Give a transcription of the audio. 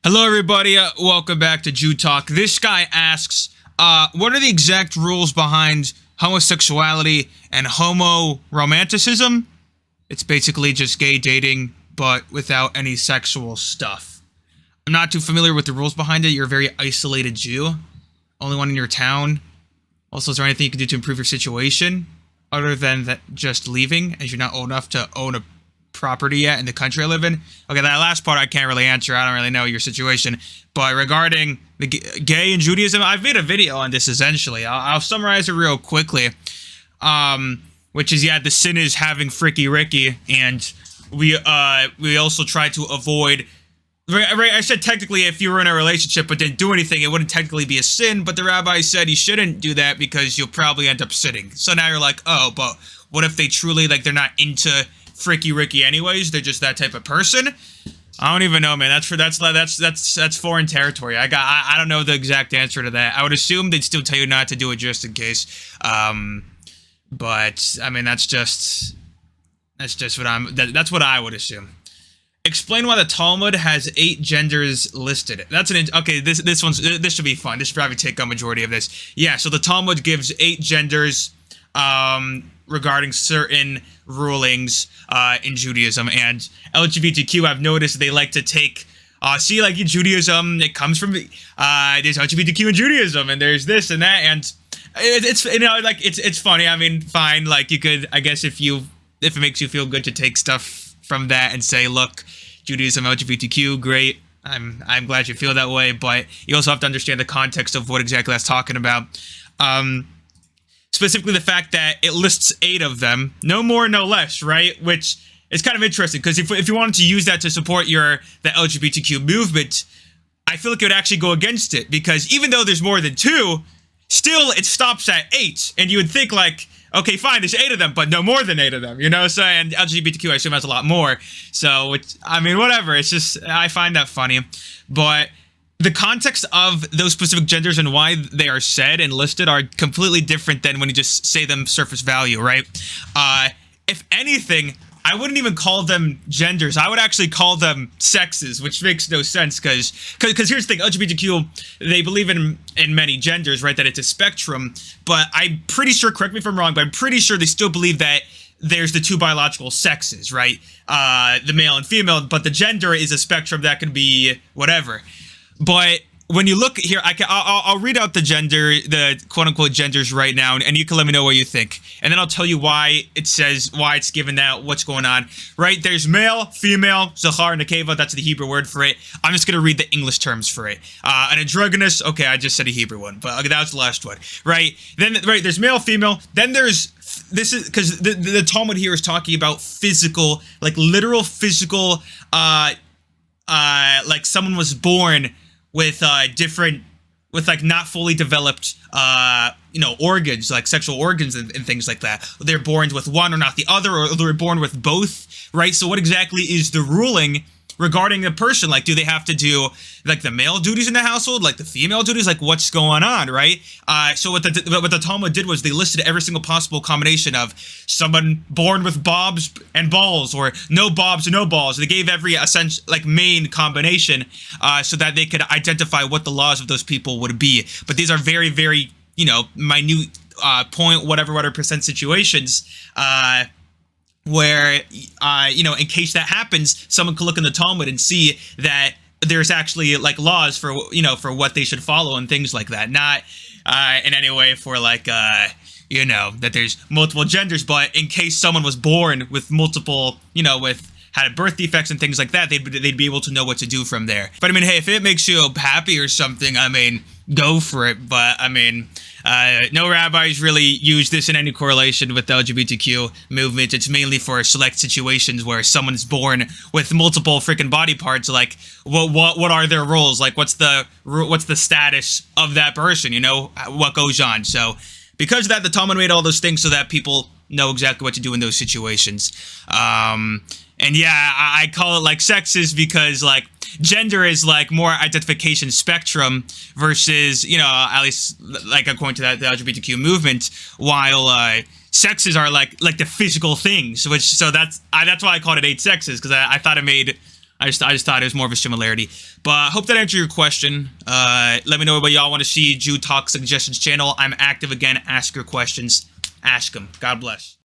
Hello, everybody. Welcome back to Jew Talk. This guy asks, what are the exact rules behind homosexuality and homo-romanticism? It's basically just gay dating, but without any sexual stuff. I'm not too familiar with the rules behind it. You're a very isolated Jew. Only one in your town. Also, is there anything you can do to improve your situation? Other than that, just leaving, as you're not old enough to own a property yet in the country I live in. Okay, that last part I can't really answer. I don't really know your situation. But regarding the gay and Judaism, I've made a video on this essentially. I'll summarize it real quickly. Which is, yeah, the sin is having Fricky Ricky, and we also try to avoid. Right, I said technically if you were in a relationship but didn't do anything, it wouldn't technically be a sin, but the rabbi said you shouldn't do that because you'll probably end up sinning. So now you're like, oh, but what if they truly, like, they're not into Fricky Ricky anyways, they're just that type of person? I don't even know, man. That's foreign territory. I don't know the exact answer to that. I would assume they'd still tell you not to do it just in case. But I mean, that's just what what I would assume. Explain why the Talmud has 8 genders listed. Okay. This should be fun. This should probably take a majority of this. Yeah. So the Talmud gives 8 genders regarding certain rulings in Judaism, and LGBTQ. I've noticed they like to take. See, like in Judaism, it comes from there's LGBTQ in Judaism, and there's this and that, and it's like it's funny. I mean, fine. Like you could, I guess, if it makes you feel good to take stuff from that and say, look, Judaism, LGBTQ, great. I'm glad you feel that way, but you also have to understand the context of what exactly that's talking about. Specifically the fact that it lists 8 of them, no more, no less, right? Which is kind of interesting, because if you wanted to use that to support the LGBTQ movement, I feel like it would actually go against it, because even though there's more than 2, still it stops at 8, and you would think like, okay, fine, there's 8 of them, but no more than 8 of them, you know? So, and LGBTQ, I assume, has a lot more. So, I mean, whatever. It's just, I find that funny. But the context of those specific genders and why they are said and listed are completely different than when you just say them surface value, right? If anything, I wouldn't even call them genders. I would actually call them sexes, which makes no sense, because here's the thing. LGBTQ, they believe in many genders, right? That it's a spectrum. But I'm pretty sure, correct me if I'm wrong, but I'm pretty sure they still believe that there's the 2 biological sexes, right? The male and female, but the gender is a spectrum that can be whatever. But when you look here, I'll read out the quote-unquote genders right now, and you can let me know what you think. And then I'll tell you why it's given that, what's going on. Right, there's male, female, zachar, nekeva, that's the Hebrew word for it. I'm just going to read the English terms for it. An androgynous, okay, I just said a Hebrew one, but okay, that was the last one. Right, there's male, female, then there's, this is, because the Talmud here is talking about physical, like literal physical, like someone was born with like not fully developed, organs, like sexual organs and things like that. They're born with one or not the other, or they're born with both, right? So what exactly is the ruling regarding a person? Like, do they have to do like the male duties in the household, like the female duties? Like, what's going on, right? So what the Talmud did was they listed every single possible combination of someone born with bobs and balls, or no bobs and no balls. They gave every main combination so that they could identify what the laws of those people would be. But these are very, very, minute whatever percent situations. Where, in case that happens, someone could look in the Talmud and see that there's actually, like, laws for, for what they should follow and things like that. Not in any way for, like, that there's multiple genders, but in case someone was born with multiple, had birth defects and things like that, they'd be able to know what to do from there. But, I mean, hey, if it makes you happy or something, I mean, go for it. But, I mean, no rabbis really use this in any correlation with the LGBTQ movement. It's mainly for select situations where someone's born with multiple freaking body parts. Like, what are their roles? Like, what's the status of that person? What goes on? So, because of that, the Talmud made all those things so that people know exactly what to do in those situations. And yeah, I call it like sexes because like gender is like more identification spectrum versus, at least like according to the LGBTQ movement, while sexes are like the physical things, so that's why I called it 8 sexes, because I thought it made I just thought it was more of a similarity. But I hope that answered your question. Let me know what y'all want to see. Jude Talk Suggestions channel. I'm active again. Ask your questions. Ask them. God bless.